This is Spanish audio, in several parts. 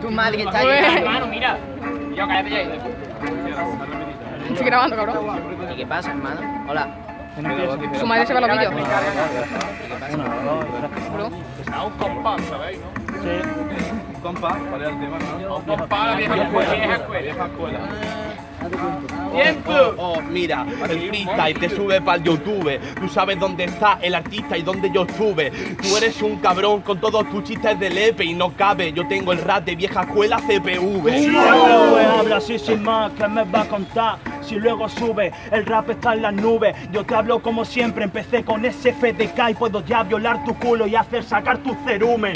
Tu madre está ahí. Hermano, mira. Yo cállate ya. Estoy grabando, cabrón. ¿Y qué pasa, hermano? Hola. Su madre se va a los vídeos. ¿Y qué pasa? Bro. A un compás, ¿sabéis, no? Sí. Compa, ¿cuál era el tema? A un compás, vieja escuela. Vieja escuela. ¡Tiempo! Oh, mira, el freestyle te sube para el YouTube. Tú sabes dónde está el artista y dónde yo estuve. Tú eres un cabrón con todos tus chistes de lepe y no cabe. Yo tengo el rap de vieja escuela CPV. Habla así sin más, ¿qué me va a contar? Si luego sube, el rap está en las nubes. Yo te hablo como siempre, empecé con SFDK y puedo ya violar tu culo y hacer sacar tu cerumen.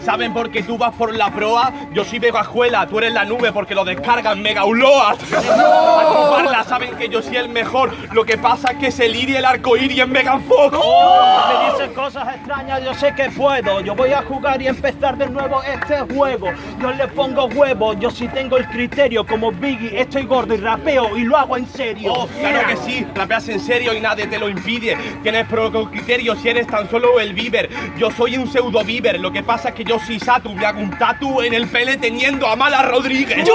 ¿Saben por qué tú vas por la proa? Yo soy vieja escuela, tú eres la nube porque lo descargan Mega Uloas. A chuparla, saben que yo soy el mejor. Lo que pasa es que se lidia el arcoíris en Megan Fox. Me dices cosas extrañas, yo sé que puedo. Yo voy a jugar y empezar de nuevo este juego. Yo le pongo huevos, yo sí tengo el criterio. Como Biggie, estoy gordo y rapeo y lo hago en serio. Oh, claro que sí, rapeas en serio y nadie te lo impide. Tienes poco criterio si eres tan solo el Bieber. Yo soy un pseudo Bieber, lo que pasa es que yo soy Satu. Me hago un tatu en el pele teniendo a Mala Rodríguez.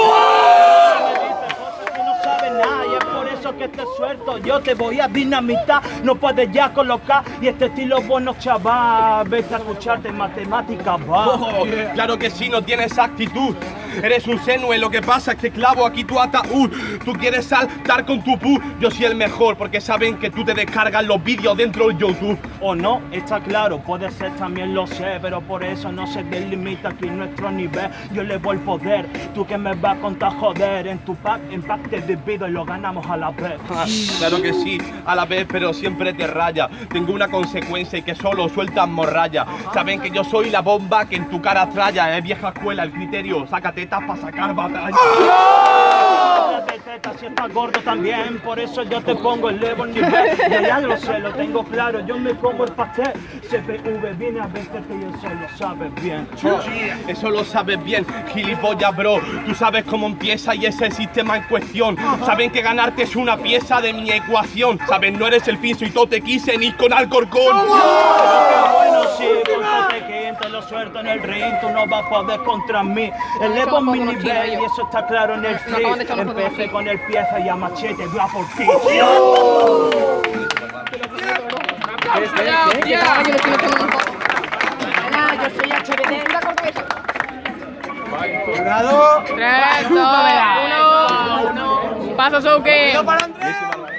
Nada, y es por eso que te suelto, yo te voy a dinamitar, no puedes ya colocar, y este estilo bueno chaval, vete a escucharte en matemáticas, va. Oh, claro que sí, no tienes actitud. Eres un senue, lo que pasa es que clavo aquí tu ataúd. Tú quieres saltar con tu pu. Yo soy el mejor porque saben que tú te descargas los vídeos dentro del YouTube. O no, está claro, puede ser también lo sé, pero por eso no se delimita aquí nuestro nivel. Yo le voy el poder, tú que me vas a contar joder. En tu pack te divido y lo ganamos a la vez. Claro que sí, a la vez, pero siempre te raya. Tengo una consecuencia y que solo sueltas morralla. Saben que yo soy la bomba que en tu cara tralla. Es vieja escuela el criterio, sácate para sacar batalla. De teta, si estás gordo también, por eso yo te pongo el level nivel. Yo ya lo sé, lo tengo claro, yo me como el pastel. CPV viene a verte que yo eso lo sabes bien. Eso lo sabes bien, gilipollas, bro. Tú sabes cómo empieza y es el sistema en cuestión. Saben que ganarte es una pieza de mi ecuación. Saben, no eres el fin, soy todo te quise ni con Alcorcón. Bueno, sí, con te lo suelto en el ring, tú no vas a poder contra mí. Elevo mi nivel y eso está claro en el free. Empecé con el pieza y a machete, voy a por ti. Yo soy HBD. Jurado. 3, 2, 1. Paso, Souke. Buenísimo.